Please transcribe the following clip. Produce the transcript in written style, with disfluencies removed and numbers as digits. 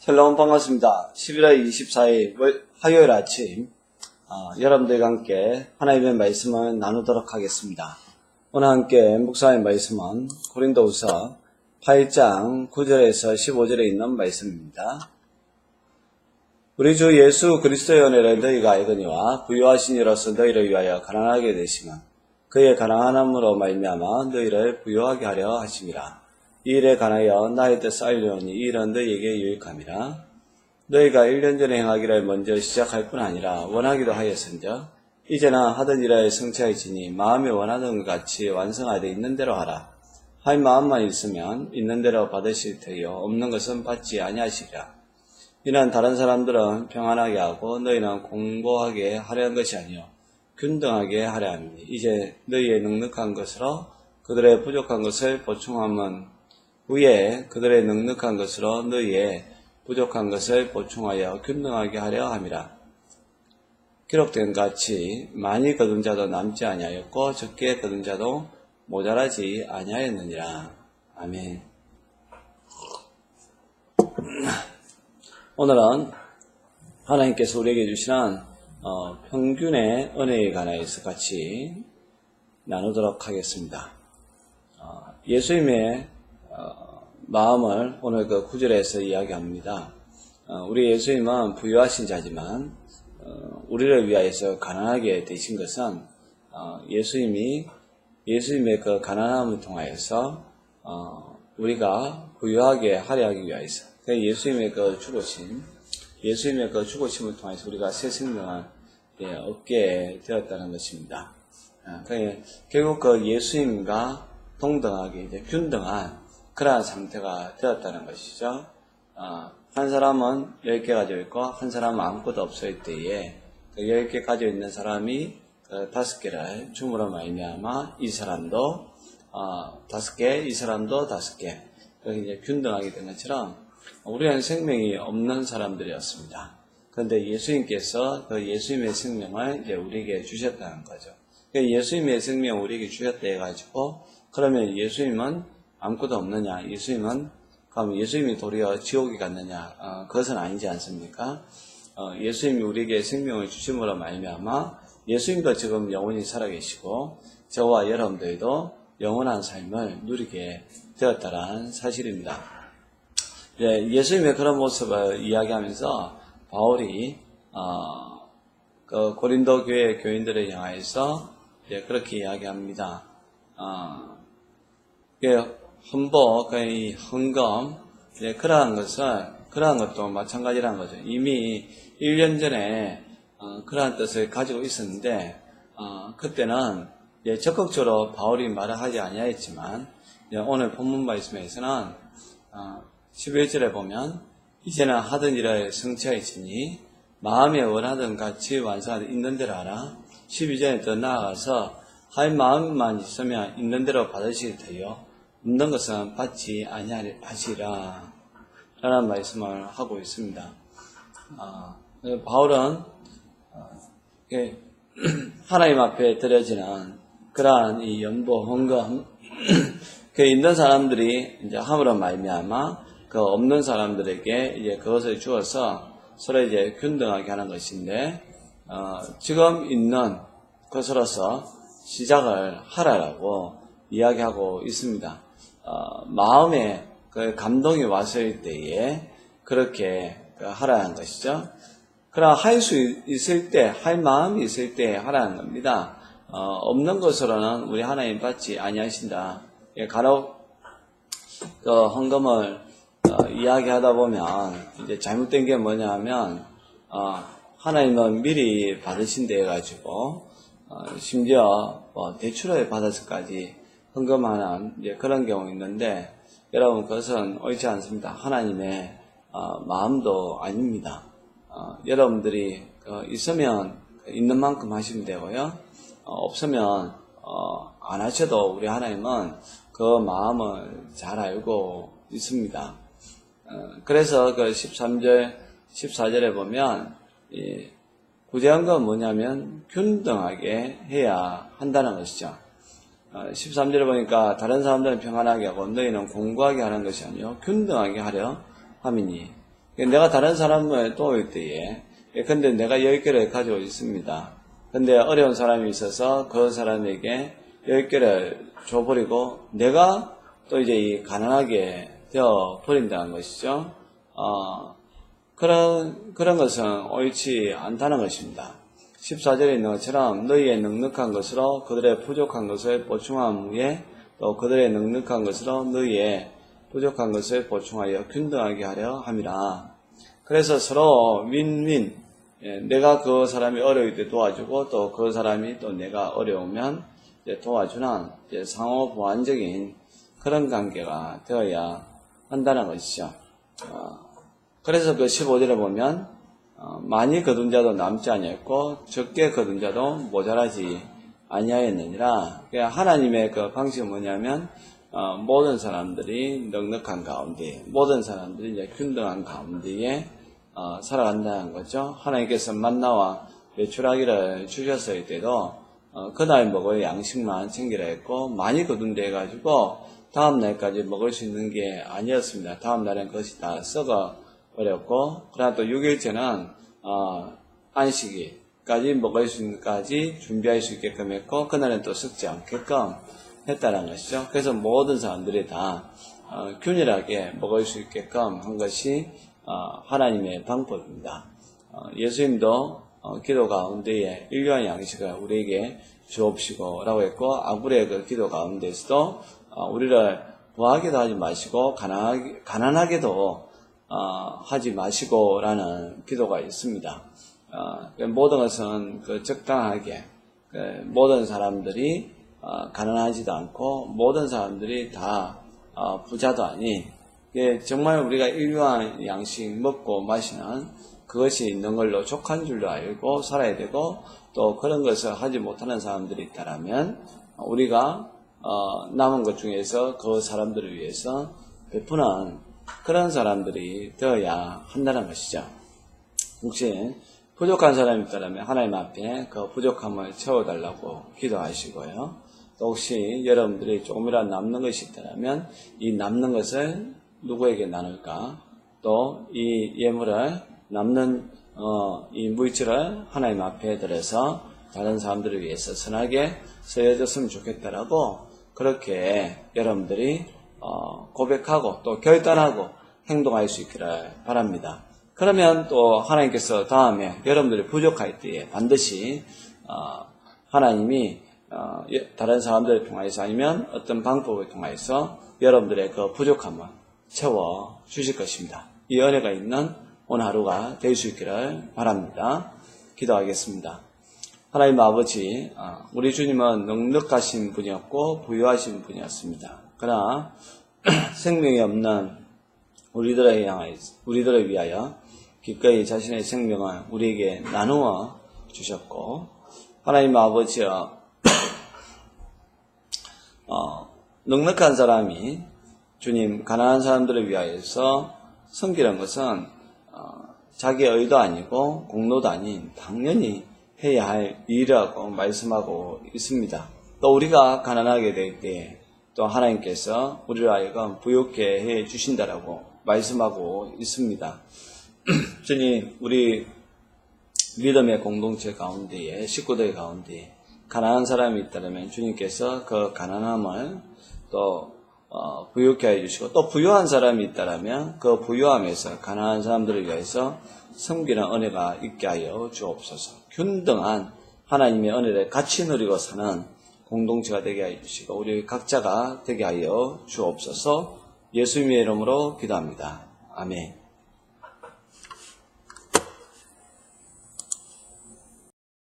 샬롬 반갑습니다. 11월 24일 화요일 아침 여러분들과 함께 하나님의 말씀을 나누도록 하겠습니다. 오늘 함께 묵상의 말씀은 고린도후서 8장 9절에서 15절에 있는 말씀입니다. 우리 주 예수 그리스도의 은혜를 너희가 알거니와 부유하신 이로서 너희를 위하여 가난하게 되시면 그의 가난함으로 말미암아 너희를 부유하게 하려 하심이라. 이 일에 관하여 나의 뜻을 알려오니 이 일은 너희에게 유익함이라. 너희가 1년 전에 행하기를 먼저 시작할 뿐 아니라 원하기도 하였은즉 이제는 하던 일에 성취하지니 마음이 원하던 것 같이 완성하되 있는 대로 하라. 할 마음만 있으면 있는 대로 받으실 터이요 없는 것은 받지 아니하시리라. 이는 다른 사람들은 평안하게 하고 너희는 공고하게 하려는 것이 아니요 균등하게 하려 함이니 이제 너희의 넉넉한 것으로 그들의 부족한 것을 보충함은 후에 그들의 넉넉한 것으로 너희의 부족한 것을 보충하여 균등하게 하려 함이라. 기록된 같이 많이 거둔 자도 남지 아니하였고 적게 거둔 자도 모자라지 아니하였느니라. 아멘. 오늘은 하나님께서 우리에게 주시는 평균의 은혜에 관하여서 같이 나누도록 하겠습니다. 예수님의 마음을 오늘 그 9절에서 이야기합니다. 우리 예수님은 부유하신 자지만 우리를 위하여서 가난하게 되신 것은 예수님의 그 가난함을 통하여서 우리가 부유하게 하려 하기 위하여서 예수님의 그 죽으심을 통해서 우리가 새 생명을 얻게 되었다는 것입니다. 결국 그 예수님과 동등하게 균등한 그러한 상태가 되었다는 것이죠. 한 사람은 10개 가지고 있고 한 사람은 아무것도 없을 때에 그 10개 가지고 있는 사람이 5개를 줌으로 말미암아 이 사람도 5개, 이 사람도 5개 그렇게 이제 균등하게 된 것처럼 우리는 생명이 없는 사람들이었습니다. 그런데 예수님께서 그 예수님의 생명을 이제 우리에게 주셨다는 거죠. 예수님의 생명을 우리에게 주셨다 해가지고 그러면 예수님은 아무것도 없느냐? 그럼 예수님이 도리어 지옥에 갔느냐? 그것은 아니지 않습니까? 예수님이 우리에게 생명을 주심으로 말미암아 예수님도 지금 영원히 살아계시고 저와 여러분들도 영원한 삶을 누리게 되었다는 사실입니다. 예수님의 그런 모습을 이야기하면서 바울이 그 고린도 교회 교인들을 향해서 그렇게 이야기합니다. 헌보, 거의 헌금, 그러한 것도 마찬가지라는 거죠. 이미 1년 전에 그러한 뜻을 가지고 있었는데 그때는 적극적으로 바울이 말을 하지 아니하였지만 오늘 본문 말씀에서는 11절에 보면 이제는 하던 일을 성취하였으니 마음에 원하던 같이 완성하되 있는 대로 하라. 12절에 더 나아가서 할 마음만 있으면 있는 대로 받으실 터이요 없는 것은 받지 아니하시리라 라는 말씀을 하고 있습니다. 바울은 하나님 앞에 드려지는 그러한 이 연보 헌금 있는 사람들이 이제 함으로 말미암아 그 없는 사람들에게 이제 그것을 주어서 서로 이제 균등하게 하는 것인데 지금 있는 것으로서 시작을 하라라고 이야기하고 있습니다. 마음에 그 감동이 왔을 때에 그렇게 하라는 것이죠. 그러나 할 수 있을 때, 할 마음이 있을 때 하라는 겁니다. 없는 것으로는 우리 하나님 받지 아니하신다. 간혹 그 헌금을 이야기하다 보면 이제 잘못된 게 뭐냐면 하나님은 미리 받으신다 해가지고 심지어 대출을 받아서까지 헌금하는 그런 경우 있는데 여러분 그것은 옳지 않습니다. 하나님의 마음도 아닙니다. 여러분들이 있으면 있는 만큼 하시면 되고요. 없으면 안 하셔도 우리 하나님은 그 마음을 잘 알고 있습니다. 그래서 그 13절, 14절에 보면 구제한 건 뭐냐면 균등하게 해야 한다는 것이죠. 13절에 보니까 다른 사람들은 평안하게 하고 너희는 공고하게 하는 것이 아니요 균등하게 하려 함이니 내가 다른 사람을 도울 때에, 근데 내가 10개를 가지고 있습니다. 근데 어려운 사람이 있어서 그 사람에게 10개를 줘버리고 내가 또 이제 가난하게 되어 버린다는 것이죠. 그런 것은 옳지 않다는 것입니다. 14절에 있는 것처럼 너희의 넉넉한 것으로 그들의 부족한 것을 보충한 후에 또 그들의 넉넉한 것으로 너희의 부족한 것을 보충하여 균등하게 하려 함이라. 그래서 서로 윈윈, 내가 그 사람이 어려울 때 도와주고 또 그 사람이 또 내가 어려우면 도와주는 상호 보완적인 그런 관계가 되어야 한다는 것이죠. 그래서 그 15절에 보면 많이 거둔 자도 남지 아니했고 적게 거둔 자도 모자라지 아니하였느니라. 하나님의 그 방식은 뭐냐면 모든 사람들이 넉넉한 가운데, 모든 사람들이 이제 균등한 가운데에 살아간다는 거죠. 하나님께서 만나와 메추라기를 주셨을 때도 그날 먹을 양식만 챙기라 했고 많이 거둔 데 가지고 다음 날까지 먹을 수 있는 게 아니었습니다. 다음 날엔 그것이 다 썩어 버렸고, 그러나 또 6일째는 안식일까지 먹을 수 있는까지 준비할 수 있게끔 했고, 그날은 또 썩지 않게끔 했다는 것이죠. 그래서 모든 사람들이 다 균일하게 먹을 수 있게끔 한 것이 하나님의 방법입니다. 예수님도 기도 가운데에 일용할 양식을 우리에게 주옵시고 라고 했고, 아굴의 그 기도 가운데서도 우리를 부하게도 하지 마시고 가난하게도 하지 마시고 라는 기도가 있습니다. 모든 것은 적당하게 모든 사람들이 가난하지도 않고 모든 사람들이 다 부자도 아닌, 정말 우리가 일용할 양식 먹고 마시는 그것이 있는 걸로 족한 줄로 알고 살아야 되고, 또 그런 것을 하지 못하는 사람들이 있다면 우리가 남은 것 중에서 그 사람들을 위해서 베푸는 그런 사람들이 되어야 한다는 것이죠. 혹시 부족한 사람이 있다면 하나님 앞에 그 부족함을 채워달라고 기도하시고요. 또 혹시 여러분들이 조금이라도 남는 것이 있다면 이 남는 것을 누구에게 나눌까? 또 이 예물을 남는 이 물질을 하나님 앞에 들여서 다른 사람들을 위해서 선하게 쓰여졌으면 좋겠다라고 그렇게 여러분들이 고백하고 또 결단하고 행동할 수 있기를 바랍니다. 그러면 또 하나님께서 다음에 여러분들이 부족할 때에 반드시 하나님이 다른 사람들을 통해서 아니면 어떤 방법을 통해서 여러분들의 그 부족함을 채워 주실 것입니다. 이 은혜가 있는 오늘 하루가 될 수 있기를 바랍니다. 기도하겠습니다. 하나님 아버지, 우리 주님은 넉넉하신 분이었고 부유하신 분이었습니다. 그러나 생명이 없는 우리들을 위하여 기꺼이 자신의 생명을 우리에게 나누어 주셨고, 하나님 아버지여, 넉넉한 사람이 주님 가난한 사람들을 위하여서 섬기는 것은 자기의 의도 아니고 공로도 아닌 당연히 해야 할 일이라고 말씀하고 있습니다. 또 우리가 가난하게 될 때 또 하나님께서 우리를 하여금 부유케 해 주신다라고 말씀하고 있습니다. 주님, 우리 믿음의 공동체 가운데에, 식구들 가운데에 가난한 사람이 있다면 주님께서 그 가난함을 또 부유케 해주시고, 또 부유한 사람이 있다면 그 부유함에서 가난한 사람들을 위해서 섬기는 은혜가 있게 하여 주옵소서. 균등한 하나님의 은혜를 같이 누리고 사는 공동체가 되게 하여 주시고 우리 각자가 되게 하여 주옵소서. 예수님의 이름으로 기도합니다. 아멘.